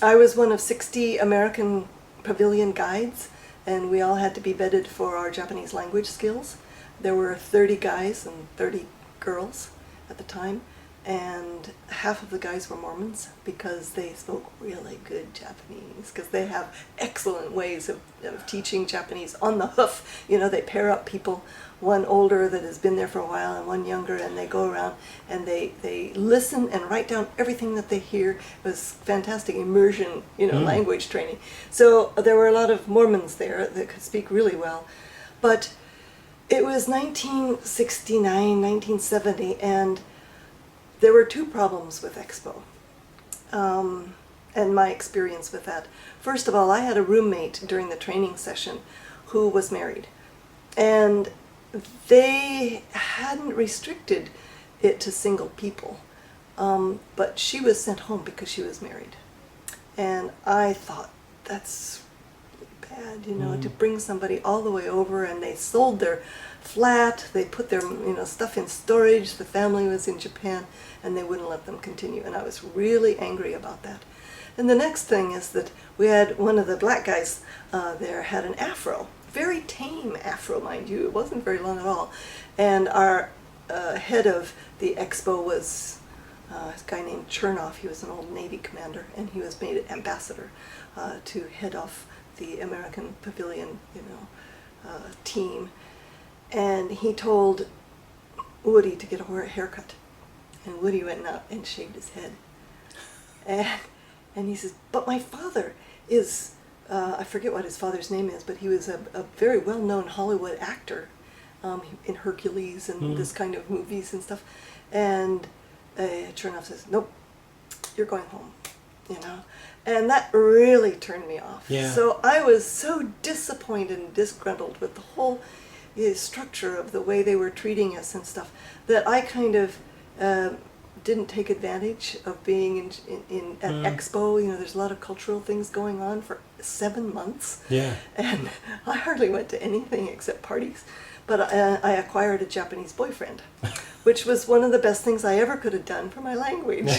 I was one of 60 American Pavilion Guides, and we all had to be vetted for our Japanese language skills. There were 30 guys and 30 girls at the time, and half of the guys were Mormons because they spoke really good Japanese, because they have excellent ways of teaching Japanese on the hoof. You know, they pair up people, one older that has been there for a while and one younger, and they go around and they listen and write down everything that they hear. It was fantastic immersion, language training. So there were a lot of Mormons there that could speak really well. But it was 1969, 1970, and there were two problems with Expo, and my experience with that. First of all, I had a roommate during the training session who was married, and they hadn't restricted it to single people, but she was sent home because she was married. And I thought, that's bad, to bring somebody all the way over, and they sold their flat, they put their stuff in storage, the family was in Japan, and they wouldn't let them continue, and I was really angry about that. And the next thing is that we had one of the black guys there had an afro, very tame afro, mind you, it wasn't very long at all, and our head of the Expo was a guy named Chernoff. He was an old Navy commander, and he was made ambassador to head off the American Pavilion, team. And he told Woody to get a haircut, and Woody went out and shaved his head. And he says, "But my father is," I forget what his father's name is, but he was a very well-known Hollywood actor in Hercules and this kind of movies and stuff. And Chernoff says, "Nope, you're going home," And that really turned me off. Yeah. So I was so disappointed and disgruntled with the whole structure of the way they were treating us and stuff, that I kind of didn't take advantage of being at Expo. There's a lot of cultural things going on for 7 months. Yeah. And I hardly went to anything except parties. But I acquired a Japanese boyfriend, which was one of the best things I ever could have done for my language.